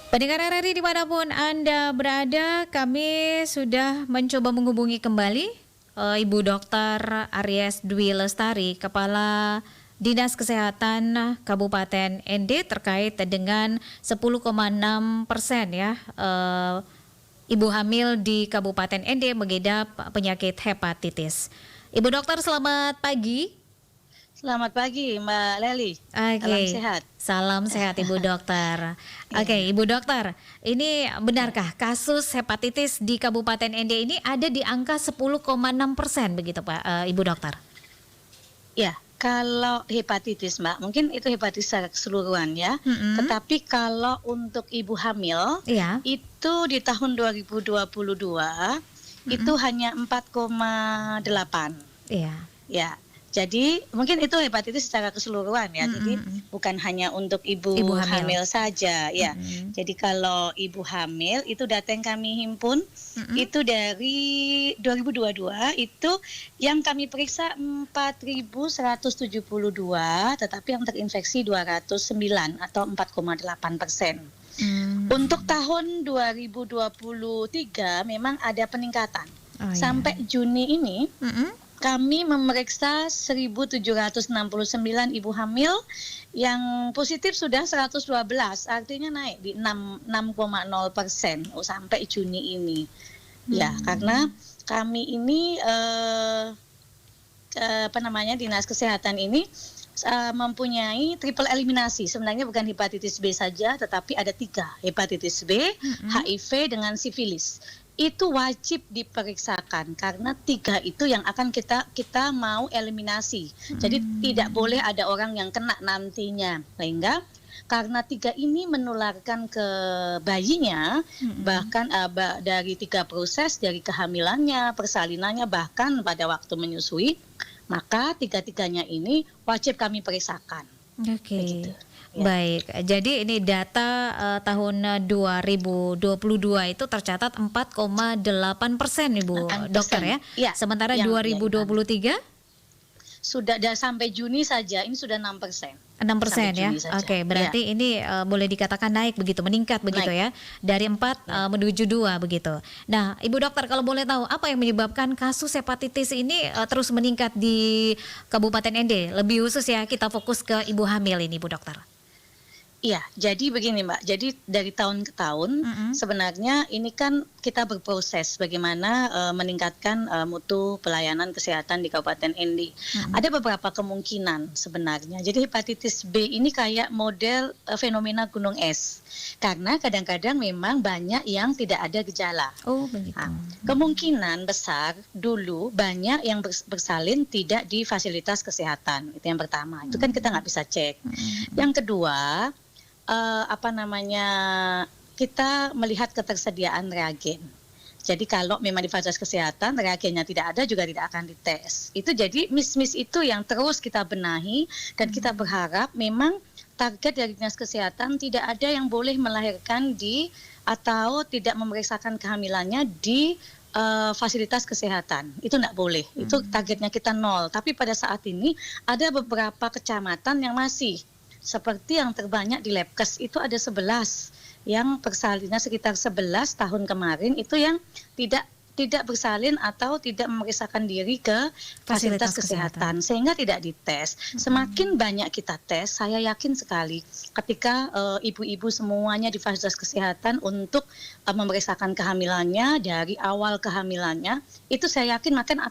Pendengar RRI dimanapun Anda berada, kami sudah mencoba menghubungi kembali Ibu Dr. Aries Dwi Lestari, Kepala Dinas Kesehatan Kabupaten ND terkait dengan 10,6% ya ibu hamil di Kabupaten ND mengidap penyakit hepatitis. Ibu Dokter, selamat pagi. Selamat pagi Mbak Leli. Salam Oke, sehat. salam sehat Ibu Dokter. Oke, Iya. Ibu Dokter, ini benarkah kasus hepatitis di Kabupaten ND ini ada di angka 10,6% begitu Pak, Ibu Dokter? Ya, kalau hepatitis Mbak, mungkin itu hepatitis secara keseluruhan ya. Mm-mm. Tetapi kalau untuk ibu hamil Iya. itu di tahun 2022 itu Mm-mm. hanya 4,8. Iya. Ya, jadi mungkin itu hepatitis secara keseluruhan ya. Jadi Mm-mm. bukan hanya untuk Ibu ibu hamil. hamil saja ya. Mm-mm. Jadi kalau ibu hamil itu data yang kami himpun Mm-mm. itu dari 2022 itu yang kami periksa 4.172, tetapi yang terinfeksi 209 atau 4,8%. Mm. Untuk tahun 2023 memang ada peningkatan. Oh ya. Sampai Juni ini Mm-mm. kami memeriksa 1.769 ibu hamil yang positif sudah 112, artinya naik di 6,0% sampai Juni ini. Ya, karena kami ini Dinas Kesehatan ini mempunyai triple eliminasi. Sebenarnya bukan hepatitis B saja, tetapi ada 3, hepatitis B, HIV dengan sifilis. Itu wajib diperiksakan karena 3 itu yang akan kita mau eliminasi. Jadi tidak boleh ada orang yang kena nantinya. Sehingga karena 3 ini menularkan ke bayinya, bahkan dari 3 proses, dari kehamilannya, persalinannya, bahkan pada waktu menyusui, maka 3-tiganya ini wajib kami periksakan. Oke. Begitu. Ya. Baik, jadi ini data tahun 2022 itu tercatat 4,8% Ibu 8%. Dokter ya. Ya, Sementara yang 2023 sudah sampai Juni saja ini sudah 6%. 6% ya. Juni saja. Oke, berarti ini boleh dikatakan naik begitu, meningkat begitu ya. Dari 4 menuju 2 begitu. Nah, Ibu Dokter kalau boleh tahu apa yang menyebabkan kasus hepatitis ini terus meningkat di Kabupaten ND? Lebih khusus ya, kita fokus ke ibu hamil ini Ibu Dokter. Iya, jadi begini Mbak, jadi dari tahun ke tahun sebenarnya ini kan kita berproses bagaimana meningkatkan mutu pelayanan kesehatan di Kabupaten ND. Ada beberapa kemungkinan sebenarnya. Jadi hepatitis B ini kayak model fenomena gunung es. Karena kadang-kadang memang banyak yang tidak ada gejala. Oh, begitu. Nah, kemungkinan besar dulu banyak yang bersalin tidak di fasilitas kesehatan. Itu yang pertama. Itu kan kita nggak bisa cek. Yang kedua, kita melihat ketersediaan reagen. Jadi kalau memang di fasilitas kesehatan reagennya tidak ada juga tidak akan dites. Itu jadi miss itu yang terus kita benahi dan kita berharap memang target dari Dinas Kesehatan tidak ada yang boleh melahirkan atau tidak memeriksakan kehamilannya di fasilitas kesehatan. Itu tidak boleh. Itu targetnya kita 0. Tapi pada saat ini ada beberapa kecamatan yang masih seperti yang terbanyak di Lepkes itu ada 11 yang persalinnya sekitar 11 tahun kemarin itu yang tidak bersalin atau tidak memeriksakan diri ke fasilitas kesehatan sehingga tidak dites. Semakin banyak kita tes, saya yakin sekali ketika ibu-ibu semuanya di fasilitas kesehatan untuk memeriksakan kehamilannya dari awal kehamilannya, itu saya yakin makin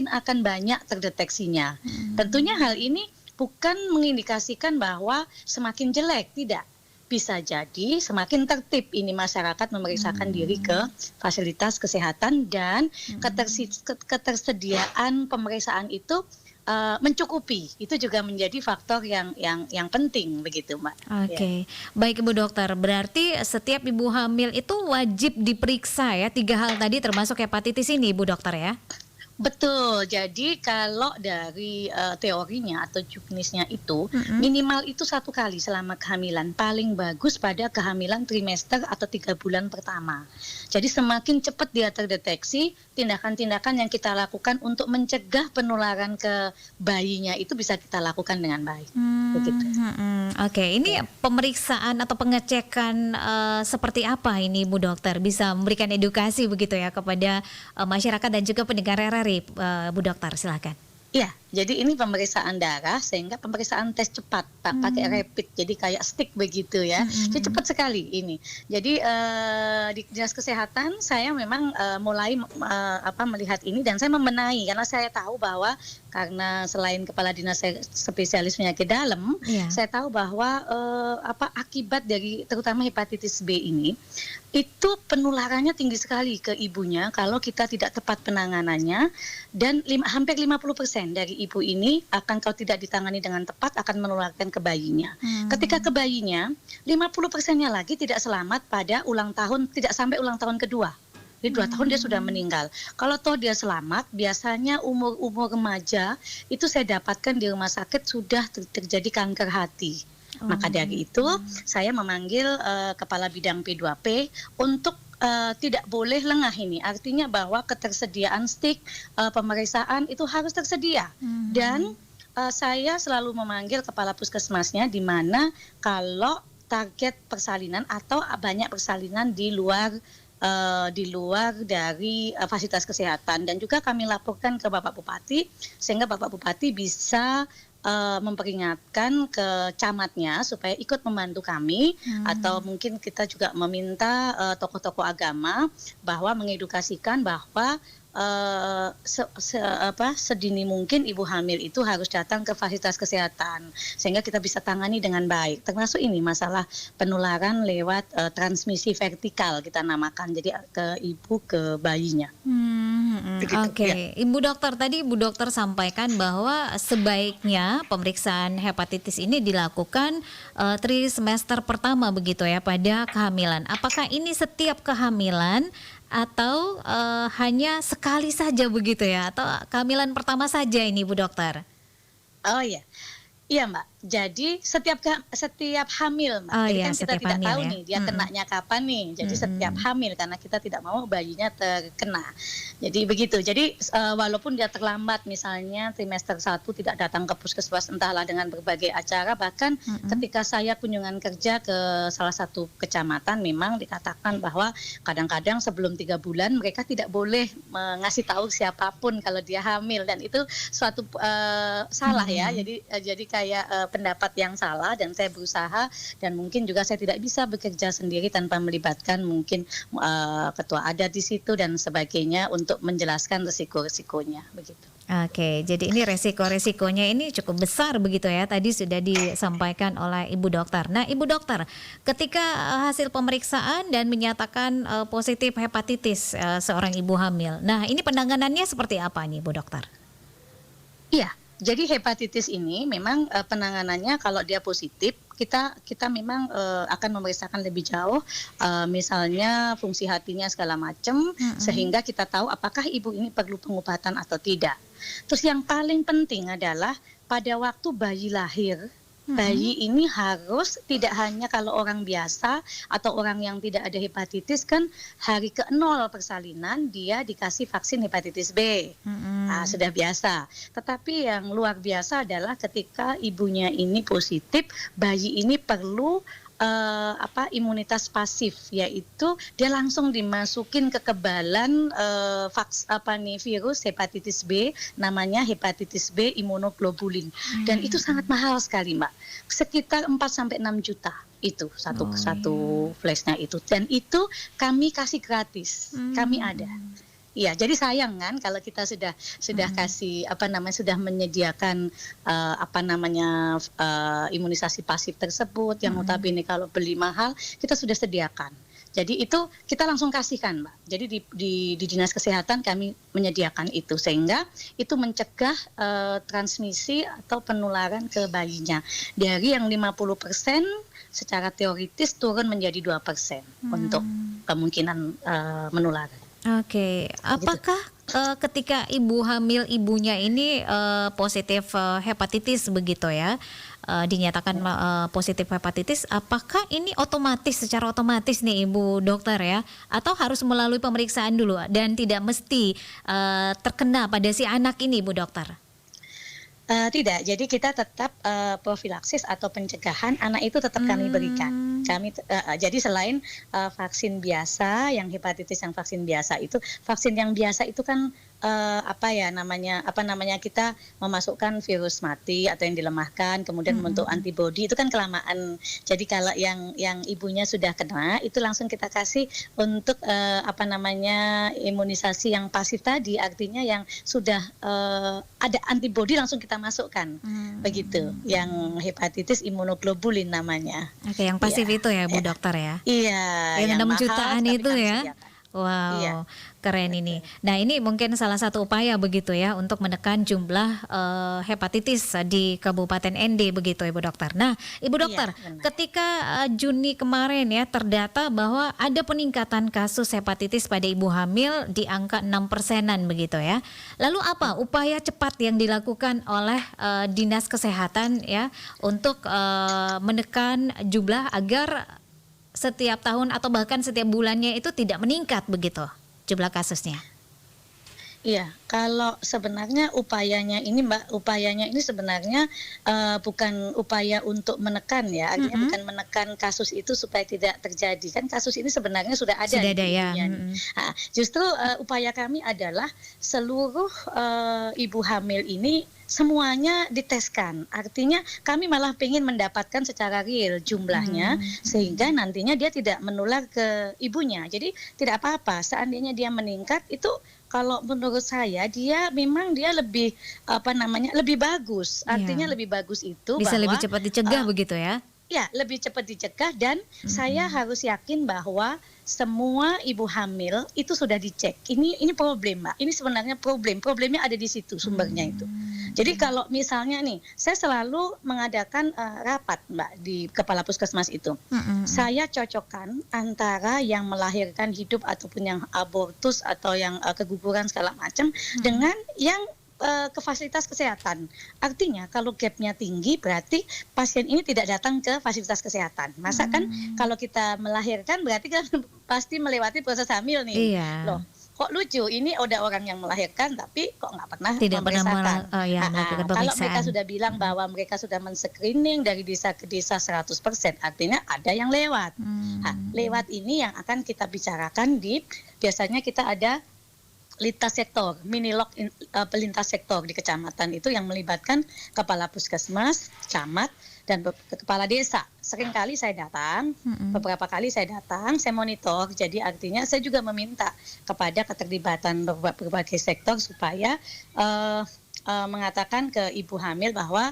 akan banyak terdeteksinya. Tentunya hal ini bukan mengindikasikan bahwa semakin jelek, tidak. Bisa jadi semakin tertib ini masyarakat memeriksakan diri ke fasilitas kesehatan dan ketersediaan pemeriksaan itu mencukupi. Itu juga menjadi faktor yang penting begitu, Mbak. Oke. Baik Ibu Dokter, berarti setiap ibu hamil itu wajib diperiksa ya 3 hal tadi termasuk hepatitis ini Ibu Dokter ya? Betul. Jadi kalau dari, teorinya atau juknisnya itu, Mhm. minimal itu 1 kali selama kehamilan, paling bagus pada kehamilan trimester atau 3 bulan pertama. Jadi semakin cepat dia terdeteksi, tindakan-tindakan yang kita lakukan untuk mencegah penularan ke bayinya itu bisa kita lakukan dengan baik, begitu. Oke, ini Ya. pemeriksaan atau pengecekan, seperti apa ini Bu Dokter? Bisa memberikan edukasi begitu ya kepada, masyarakat dan juga pendengar RRI, Bu Dokter, silakan. Iya, jadi ini pemeriksaan darah sehingga pemeriksaan tes cepat, pakai Mmm, rapid, jadi kayak stick begitu ya. mhm Jadi mhm. cepat sekali ini. Jadi, di dinas kesehatan saya memang, mulai melihat ini dan saya membenahi karena saya tahu bahwa karena selain kepala dinas saya spesialis penyakit dalam, Iya. saya tahu bahwa, akibat dari terutama hepatitis B ini, itu penularannya tinggi sekali ke ibunya kalau kita tidak tepat penanganannya dan hampir 50% dari ibu ini akan kalau tidak ditangani dengan tepat akan menularkan ke bayinya. Ketika ke Mmm, bayinya, 50%-nya lagi tidak selamat pada ulang tahun, tidak sampai ulang tahun kedua. Jadi 2 tahun dia sudah mmm, meninggal. Kalau toh dia selamat, biasanya umur-umur remaja itu saya dapatkan di rumah sakit sudah terjadi kanker hati. oh Maka dari itu gitu. saya memanggil, kepala bidang P2P untuk, tidak boleh lengah ini. Artinya bahwa ketersediaan stik, pemeriksaan itu harus tersedia dan, Mhm. saya selalu memanggil kepala puskesmasnya di mana kalau target persalinan atau banyak persalinan di luar dari, fasilitas kesehatan dan juga kami laporkan ke Bapak Bupati, sehingga Bapak Bupati bisa, memperingatkan ke camatnya supaya ikut membantu kami atau Mmm, mungkin kita juga meminta, tokoh-tokoh agama bahwa mengedukasikan bahwa, sedini mungkin ibu hamil itu harus datang ke fasilitas kesehatan, sehingga kita bisa tangani dengan baik. Termasuk ini masalah penularan lewat, transmisi vertikal kita namakan, jadi, ke ibu ke bayinya, begitu, oke. ya. Ibu dokter, tadi Ibu dokter sampaikan bahwa sebaiknya pemeriksaan hepatitis ini dilakukan, trimester pertama begitu ya, pada kehamilan. Apakah ini setiap kehamilan atau, hanya sekali saja begitu ya? Atau kehamilan pertama saja ini Bu dokter? Oh, iya. Iya, Mbak. Jadi setiap hamil, Mbak. Oh Jadi ya, kan kita setiap tidak hamil tahu ya? nih dia kenanya kapan nih. Jadi setiap Mhm. hamil karena kita tidak mau bayinya terkena. Jadi begitu. Jadi, walaupun dia terlambat misalnya trimester 1 tidak datang ke puskesmas entahlah dengan berbagai acara, bahkan Mhm. ketika saya kunjungan kerja ke salah satu kecamatan memang dikatakan bahwa kadang-kadang sebelum 3 bulan mereka tidak boleh ngasih tahu siapapun kalau dia hamil dan itu suatu, salah ya. Mhm. Jadi kayak, pendapat yang salah dan saya berusaha dan mungkin juga saya tidak bisa bekerja sendiri tanpa melibatkan mungkin, ketua adat di situ dan sebagainya untuk menjelaskan resiko-resikonya, begitu. Oke, jadi ini resiko-resikonya ini cukup besar begitu ya, tadi sudah disampaikan oleh Ibu dokter. Nah, Ibu dokter, ketika, hasil pemeriksaan dan menyatakan, positif hepatitis, seorang ibu hamil. Nah, ini penanganannya seperti apa nih, Bu dokter? Iya, jadi hepatitis ini memang, penanganannya kalau dia positif, kita kita memang, akan memeriksakan lebih jauh, misalnya fungsi hatinya segala macam, Mhm. sehingga kita tahu apakah ibu ini perlu pengobatan atau tidak. Terus yang paling penting adalah pada waktu bayi lahir, Mhm. bayi ini harus tidak hanya kalau orang biasa atau orang yang tidak ada hepatitis kan hari ke-0 persalinan dia dikasih vaksin hepatitis B. Mhm. Sudah biasa. Tetapi yang luar biasa adalah ketika ibunya ini positif, bayi ini perlu, imunitas pasif, yaitu dia langsung dimasukin kekebalan, virus hepatitis B, namanya hepatitis B imunoglobulin. Dan itu sangat Mmm. mahal sekali, Mbak. Sekitar 4 sampai 6 juta itu satu Oh, satu iya. flashnya itu, dan itu kami kasih gratis, kami ada. Mmm. Iya, jadi sayang kan kalau kita sudah Mhm. kasih, sudah menyediakan, imunisasi pasif tersebut yang Mhm. notabene kalau beli mahal, kita sudah sediakan. Jadi itu kita langsung kasihkan, Mbak. Jadi di dinas kesehatan kami menyediakan itu, sehingga itu mencegah, transmisi atau penularan ke bayinya. Dari yang 50% secara teoritis turun menjadi 2% untuk Mmm. kemungkinan, menular, Oke, gitu. apakah ketika ibu hamil ibunya ini positif hepatitis begitu ya, dinyatakan positif hepatitis, apakah ini secara otomatis nih Ibu Dokter ya, atau harus melalui pemeriksaan dulu dan tidak mesti terkena pada si anak ini Ibu Dokter? Tidak, jadi kita tetap profilaksis atau pencegahan anak itu tetap kami berikan. Jadi selain vaksin biasa, yang hepatitis yang vaksin biasa itu kan apa namanya kita memasukkan virus mati atau yang dilemahkan, kemudian membentuk antibodi itu kan kelamaan. Jadi kalau yang ibunya sudah kena itu langsung kita kasih untuk imunisasi yang pasif tadi, artinya yang sudah ada antibodi langsung kita masukkan, begitu. Yang hepatitis imunoglobulin namanya. Oke, yang pasif itu ya Bu Dokter ya? Iya. Yang 6 jutaan tapi itu kami ya? sediakan. Wow, Iya, keren ini. Nah, ini mungkin salah satu upaya begitu ya untuk menekan jumlah hepatitis di Kabupaten ND begitu Ibu Dokter. Nah, Ibu Dokter, benar. ketika Juni kemarin ya terdata bahwa ada peningkatan kasus hepatitis pada ibu hamil di angka 6%-an begitu ya. Lalu apa upaya cepat yang dilakukan oleh Dinas Kesehatan ya untuk menekan jumlah agar setiap tahun atau bahkan setiap bulannya itu tidak meningkat begitu jumlah kasusnya? Iya, kalau sebenarnya upayanya ini sebenarnya bukan upaya untuk menekan ya, artinya bukan menekan kasus itu supaya tidak terjadi. Kan kasus ini sebenarnya sudah ada Sudah di ada ya. dunia nih. Justru upaya kami adalah seluruh ibu hamil ini semuanya diteskan. Artinya kami malah ingin mendapatkan secara real jumlahnya sehingga nantinya dia tidak menular ke ibunya. Jadi tidak apa-apa seandainya dia meningkat itu, kalau menurut saya dia lebih lebih bagus. Artinya lebih bagus itu Bisa bahwa lebih cepat dicegah begitu ya? ya, lebih cepat dicegah dan saya harus yakin bahwa semua ibu hamil itu sudah dicek. Ini problem, Mbak. Ini sebenarnya problemnya ada di situ sumbernya itu. Jadi kalau misalnya nih, saya selalu mengadakan rapat, Mbak, di kepala puskesmas itu. Saya cocokkan antara yang melahirkan hidup ataupun yang abortus atau yang keguguran segala macam dengan yang ke fasilitas kesehatan. Artinya kalau gapnya tinggi berarti pasien ini tidak datang ke fasilitas kesehatan. Masa kan kalau kita melahirkan berarti kan pasti melewati proses hamil nih. Iya. Loh, kok lucu, ini ada orang yang melahirkan tapi kok nggak pernah Tidak pernah memeriksakan. melakukan Kalau pemeriksaan. mereka sudah bilang bahwa mereka sudah men-screening dari desa ke desa 100%, artinya ada yang lewat. Lewat ini yang akan kita bicarakan biasanya kita ada lintas sektor, minilog pelintas sektor di kecamatan itu yang melibatkan kepala puskesmas, camat, dan kepala desa. Seringkali saya datang, beberapa kali saya datang, saya monitor. Jadi artinya saya juga meminta kepada keterlibatan berbagai sektor supaya mengatakan ke ibu hamil bahwa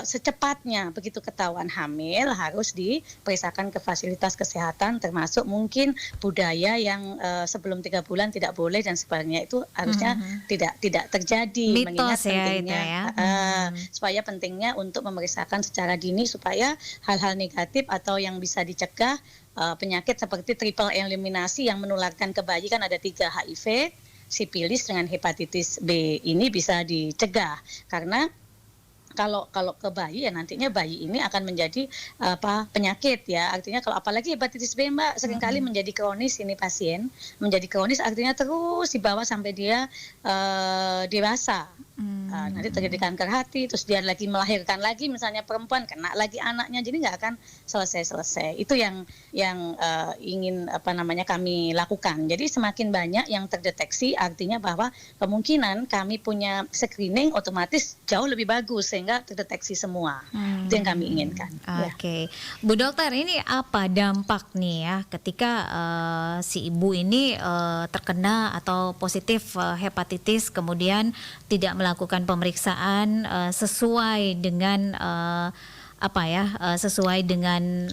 secepatnya begitu ketahuan hamil harus diperiksakan ke fasilitas kesehatan, termasuk mungkin budaya yang sebelum 3 bulan tidak boleh dan sebagainya itu harusnya tidak terjadi. Mitos mengingat ya pentingnya itu ya. supaya pentingnya untuk memeriksakan secara dini supaya hal-hal negatif atau yang bisa dicegah, penyakit seperti triple eliminasi yang menularkan ke bayi, kan ada 3 HIV, sipilis dengan hepatitis B ini bisa dicegah. Karena kalau ke bayi ya nantinya bayi ini akan menjadi penyakit ya. Artinya kalau apalagi hepatitis B, Mbak, seringkali menjadi kronis, ini pasien menjadi kronis artinya terus dibawa sampai dia dewasa. Nanti terjadi kanker hati, terus dia lagi melahirkan lagi, misalnya perempuan kena lagi anaknya, jadi nggak akan selesai. Itu yang ingin kami lakukan. Jadi semakin banyak yang terdeteksi, artinya bahwa kemungkinan kami punya screening otomatis jauh lebih bagus sehingga terdeteksi semua. Itu yang kami inginkan. Oke. Bu Dokter, ini apa dampak nih ya ketika si ibu ini terkena atau positif hepatitis kemudian tidak melakukan pemeriksaan sesuai dengan sesuai dengan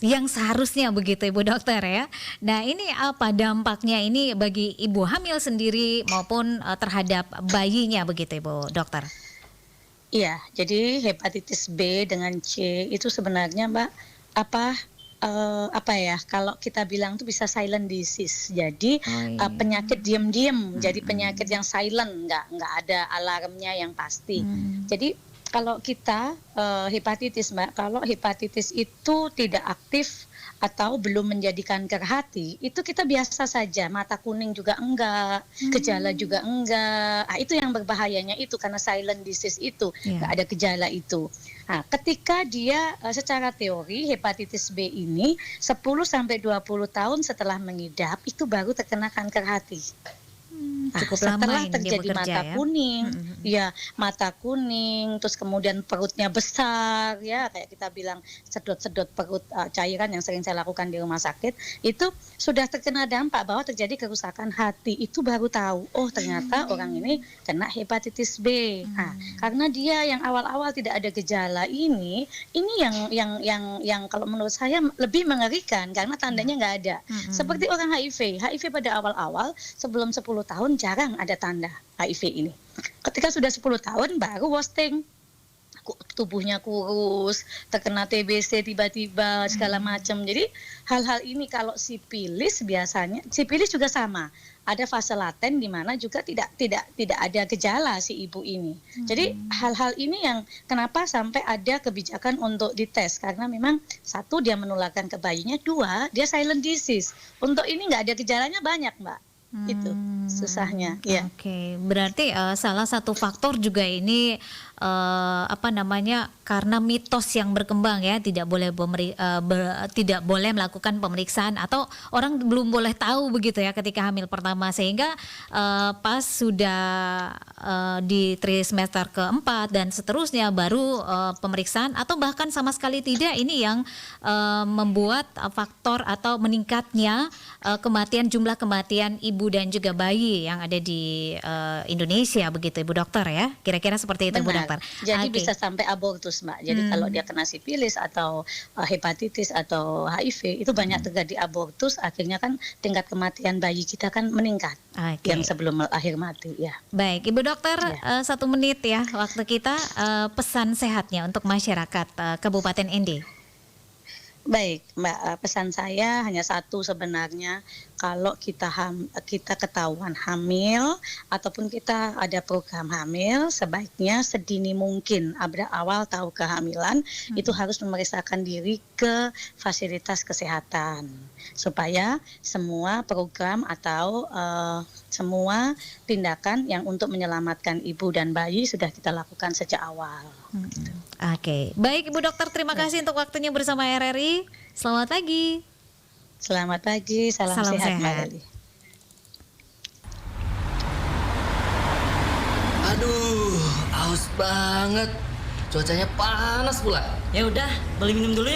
yang seharusnya begitu Ibu Dokter ya. Nah, ini apa dampaknya ini bagi ibu hamil sendiri maupun terhadap bayinya begitu Ibu Dokter? Iya, jadi hepatitis B dengan C itu sebenarnya, Mbak, apa ya, kalau kita bilang tuh bisa silent disease. Jadi Oh iya. penyakit diam-diam, jadi penyakit yang silent, nggak ada alarmnya yang pasti. Hmm. Jadi kalau kita hepatitis, Mbak, kalau hepatitis itu tidak aktif atau belum menjadi kanker hati, itu kita biasa saja, mata kuning juga enggak, gejala juga enggak. Ah, itu yang berbahayanya itu karena silent disease itu, Iya. nggak ada gejala itu. Nah, ketika dia secara teori hepatitis B ini 10 sampai 20 tahun setelah mengidap itu baru terkena kanker hati. Nah, Cukup lama setelah ini dia terjadi bekerja mata ya. kuning, Mm-mm. ya mata kuning, terus kemudian perutnya besar, ya kayak kita bilang sedot-sedot perut cairan yang sering saya lakukan di rumah sakit, itu sudah terkena dampak bahwa terjadi kerusakan hati. Itu baru tahu, oh ternyata orang ini kena hepatitis B. Nah, karena dia yang awal-awal tidak ada gejala ini yang kalau menurut saya lebih mengerikan karena tandanya nggak ada. Seperti orang HIV, HIV pada awal-awal sebelum 10 tahun jarang ada tanda HIV ini. Ketika sudah 10 tahun baru wasting. Tubuhnya kurus, terkena TBC tiba-tiba segala macam. Jadi hal-hal ini kalau sipilis biasanya, sipilis juga sama. Ada fase laten di mana juga tidak ada gejala si ibu ini. Jadi hal-hal ini yang kenapa sampai ada kebijakan untuk dites karena memang satu dia menularkan ke bayinya, dua dia silent disease. Untuk ini nggak ada gejalanya banyak, Mbak. Itu susahnya. Ya. Oke, berarti salah satu faktor juga ini apa namanya karena mitos yang berkembang ya, tidak boleh tidak boleh melakukan pemeriksaan atau orang belum boleh tahu begitu ya ketika hamil pertama, sehingga pas sudah di trimester keempat dan seterusnya baru pemeriksaan atau bahkan sama sekali tidak. Ini yang membuat faktor atau meningkatnya jumlah kematian ibu dan juga bayi yang ada di Indonesia begitu, Ibu Dokter ya. Kira-kira seperti itu, Ibu Benar. Dokter. Jadi Oke. bisa sampai abortus, Mbak. Jadi kalau dia kena sipilis atau hepatitis atau HIV itu banyak terjadi abortus, akhirnya kan tingkat kematian bayi kita kan meningkat. Oke. Yang sebelum akhir mati, ya. Baik, Ibu Dokter, Ya. 1 menit ya waktu kita, pesan sehatnya untuk masyarakat Kabupaten ND. Baik, Mbak, pesan saya hanya satu sebenarnya, kalau kita ketahuan hamil ataupun kita ada program hamil, sebaiknya sedini mungkin awal tahu kehamilan itu harus memeriksakan diri ke fasilitas kesehatan supaya semua program atau semua tindakan yang untuk menyelamatkan ibu dan bayi sudah kita lakukan sejak awal. Oke, baik Ibu Dokter, terima kasih untuk waktunya bersama RRI. Selamat pagi. Selamat pagi, salam Salam sehat, Mbak sehat. Leli. Aduh, haus banget. Cuacanya panas pula. Ya udah, beli minum dulu ya.